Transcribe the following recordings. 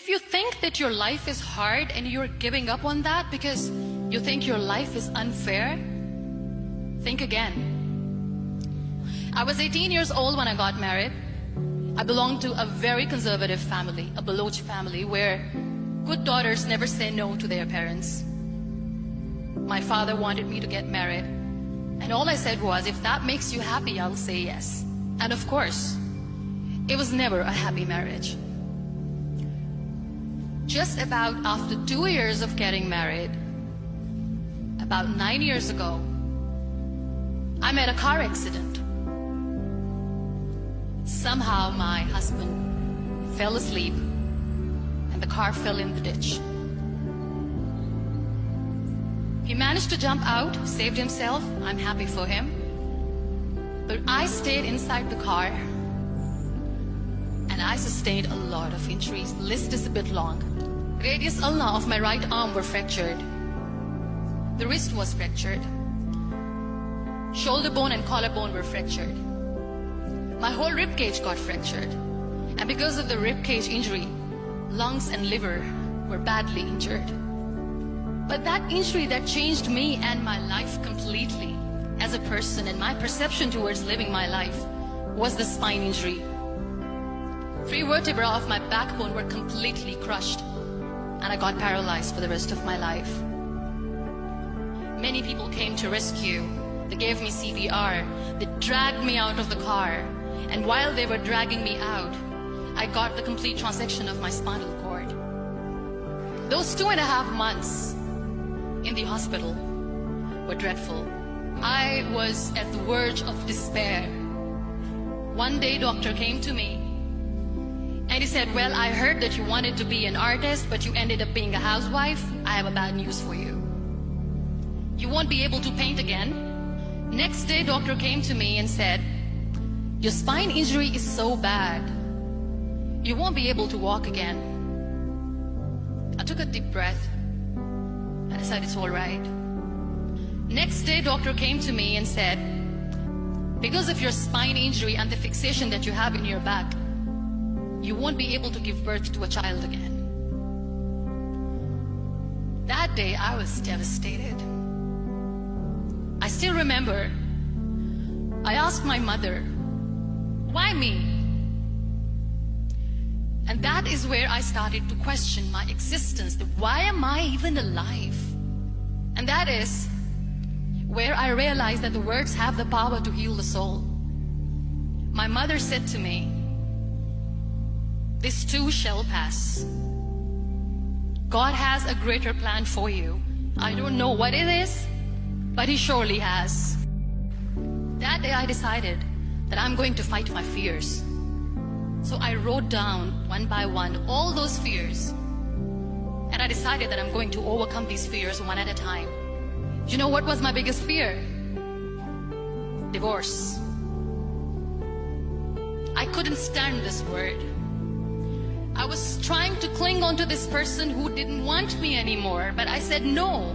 If you think that your life is hard and you're giving up on that because you think your life is unfair, think again. I was 18 years old when I got married. I belonged to a very conservative family, a Baloch family, where good daughters never say no to their parents. My father wanted me to get married, and all I said was, if that makes you happy, I'll say yes. And of course, it was never a happy marriage. Just about after 2 years of getting married, about 9 years ago, I met a car accident. Somehow my husband fell asleep and the car fell in the ditch. He managed to jump out, saved himself. I'm happy for him. But I stayed inside the car and I sustained a lot of injuries. The list is a bit long. Radius ulna of my right arm were fractured. The wrist was fractured. Shoulder bone and collarbone were fractured. My whole rib cage got fractured. And because of the rib cage injury, lungs and liver were badly injured. But that injury that changed me and my life completely as a person and my perception towards living my life was the spine injury. 3 vertebrae of my backbone were completely crushed, and I got paralyzed for the rest of my life. Many people came to rescue. They gave me CPR. They dragged me out of the car. And while they were dragging me out, I got the complete transection of my spinal cord. Those 2.5 months in the hospital were dreadful. I was at the verge of despair. One day, doctor came to me and he said, well, I heard that you wanted to be an artist, but you ended up being a housewife. I have a bad news for you. You won't be able to paint again. Next day, doctor came to me and said, your spine injury is so bad, you won't be able to walk again. I took a deep breath and I said, it's all right. Next day, doctor came to me and said, because of your spine injury and the fixation that you have in your back, you won't be able to give birth to a child again. That day, I was devastated. I still remember, I asked my mother, why me? And that is where I started to question my existence. Why am I even alive? And that is where I realized that the words have the power to heal the soul. My mother said to me, this too shall pass. God has a greater plan for you. I don't know what it is, but He surely has. That day I decided that I'm going to fight my fears. So I wrote down one by one all those fears. And I decided that I'm going to overcome these fears one at a time. You know what was my biggest fear? Divorce. I couldn't stand this word. I was trying to cling on to this person who didn't want me anymore, but I said no.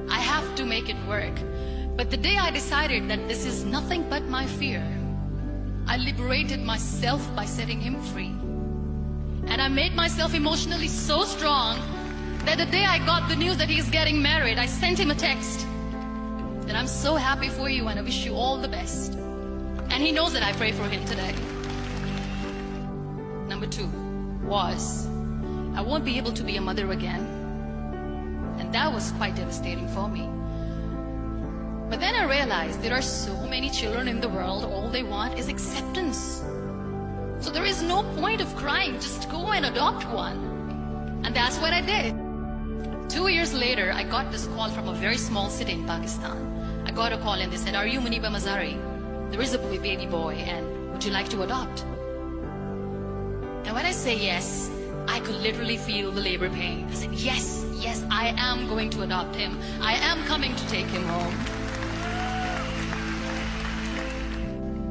I have to make it work. But the day I decided that this is nothing but my fear, I liberated myself by setting him free. And I made myself emotionally so strong that the day I got the news that he's getting married, I sent him a text that I'm so happy for you and I wish you all the best. And he knows that I pray for him today. Number 2 was, I won't be able to be a mother again. And that was quite devastating for me. But then I realized there are so many children in the world, all they want is acceptance. So there is no point of crying, just go and adopt one. And that's what I did. 2 years later, I got this call from a very small city in Pakistan. I got a call and they said, are you Muniba Mazari? There is a baby boy and would you like to adopt? And when I say yes, I could literally feel the labor pain. I said, yes, yes, I am going to adopt him. I am coming to take him home.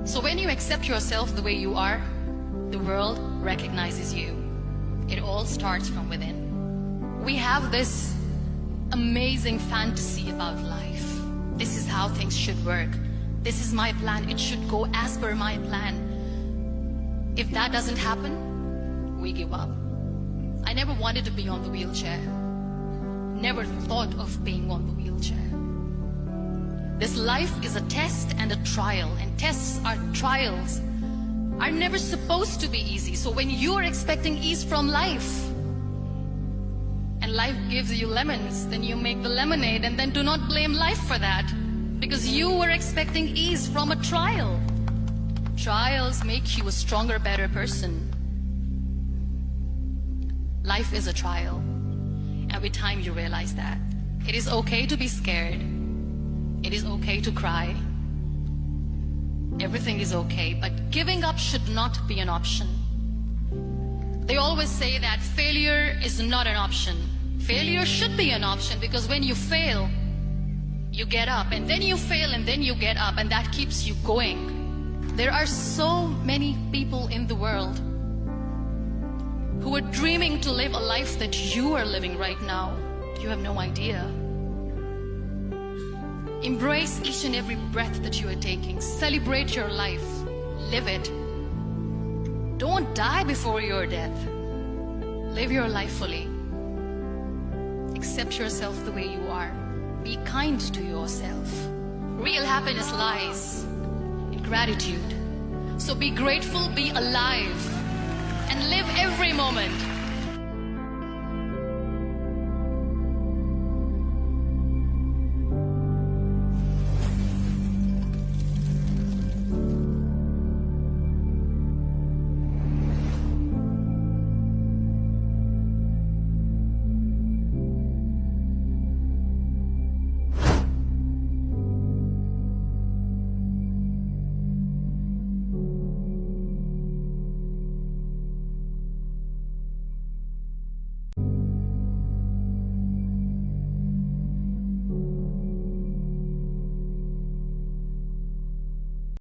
So when you accept yourself the way you are, the world recognizes you. It all starts from within. We have this amazing fantasy about life. This is how things should work. This is my plan. It should go as per my plan. If that doesn't happen, we give up. I never wanted to be on the wheelchair. Never thought of being on the wheelchair. This life is a test and a trial, and tests are trials are never supposed to be easy. So when you are expecting ease from life, and life gives you lemons, then you make the lemonade, and then do not blame life for that, because you were expecting ease from a trial. Trials make you a stronger, better person. Life is a trial. Every time you realize that. It is okay to be scared. It is okay to cry. Everything is okay, but giving up should not be an option. They always say that failure is not an option. Failure should be an option, because when you fail, you get up, and then you fail, and then you get up, and that keeps you going. There are so many people in the world who are dreaming to live a life that you are living right now. You have no idea. Embrace each and every breath that you are taking. Celebrate your life. Live it. Don't die before your death. Live your life fully. Accept yourself the way you are. Be kind to yourself. Real happiness lies in gratitude. So be grateful, be alive, and live every moment.